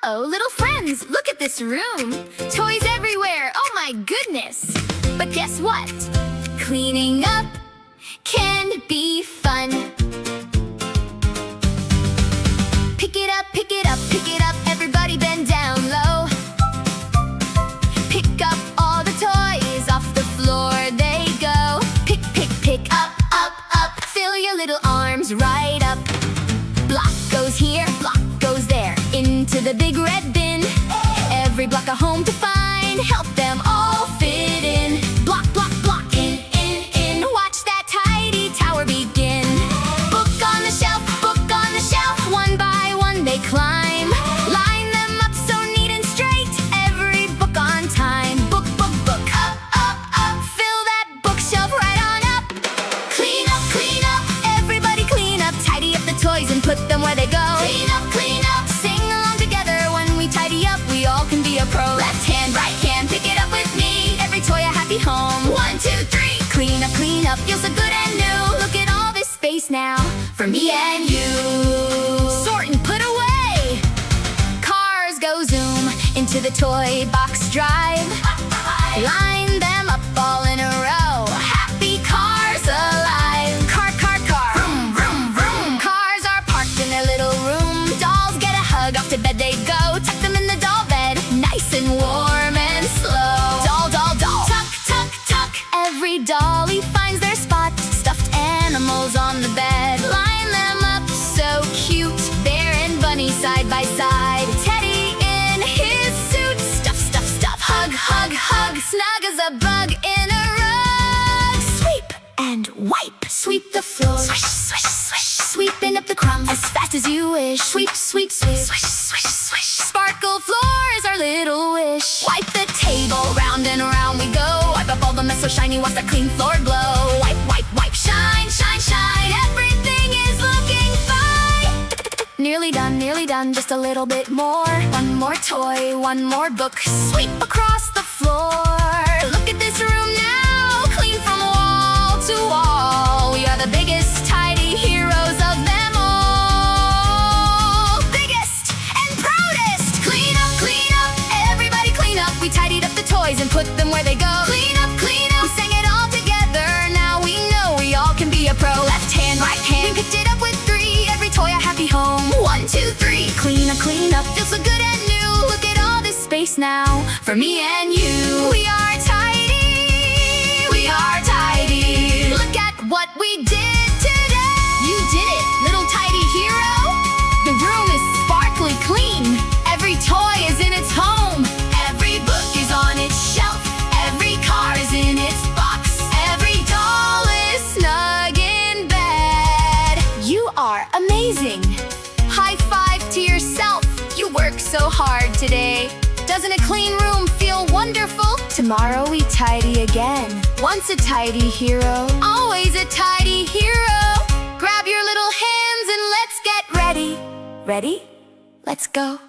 Uh-oh, little friends, look at this room. Toys everywhere, oh my goodness. But guess what? Cleaning up can be fun. Pick it up, pick it up, pick it up, everybody bend down low. Pick up all the toys, off the floor they go. Pick, pick, pick up, up, up, fill your little arms right up. Block goes here, block goes there, into the big red bin. Every block a home to find, help them all fit in. Block, block, block, in, watch that tidy tower begin. Book on the shelf, one by one they climb. Line them up so neat and straight, every book on time. Book, book, book, up, up, up, fill that bookshelf right on up. Clean up, everybody clean up. Tidy up the toys and put them where they go. Clean up, sing along together. When we tidy up, we all can be a pro. Left hand, right hand, pick it up with me. Every toy a happy home. 1, 2, 3. Clean up, feels so good and new. Look at all this space now, for me and you. Sort and put away. Cars go zoom into the toy box drive. Line them up all in a row. Happy cars alive. Car, vroom, vroom, vroom. Cars are parked in their little room. Dolls get a hug, off to bed they go. Tuck them in the doll bed, nice and warm and slow. Doll, tuck, tuck, tuck. Every dolly finds their spot. Stuffed animals on the bed. Line them up so cute. Bear and bunny side by side. Teddy in his suit. Stuff, stuff, stuff. Hug, hug, hug. Snug as a bug in a rug. Sweep and wipe. Sweep the floor. Swish, swish, swish. Sweeping up the crumbs as fast as you wish. Sweep, sweep, sweep. Swish, swish, swish. Sparkle floor is our little wish. Wipe the table, round and around we go. Wipe up all the mess so shiny, watch that clean floor glow. Wipe, wipe, wipe. Shine, shine, shine. Everything is looking fine. Nearly done, just a little bit more. One more toy, one more book. Sweep across the floor. Look at this room now, clean from wall to wall. We are the biggest tidy heroes of them all. Biggest and proudest. Clean up, everybody clean up. We tidied up the toys and put them where they go. Clean up, we sang it all together. Now we know we all can be a pro. Left hand, right hand, we picked it up with 3. Every toy a happy home. 1, 2, 3. Clean up, feels so good and new. Look at all this space now, for me and you. We are tidy, look at what we did today. You did it, little tidy hero. The room is sparkly clean. Every toy is in its home. Every book is on its shelf. Every car is in its box. Every doll is snug in bed. You are amazing. High five to yourself. You work so hard today. Doesn't a clean room feel wonderful? Tomorrow we tidy again. Once a tidy hero, always a tidy hero. Grab your little hands and let's get ready. Ready? Let's go.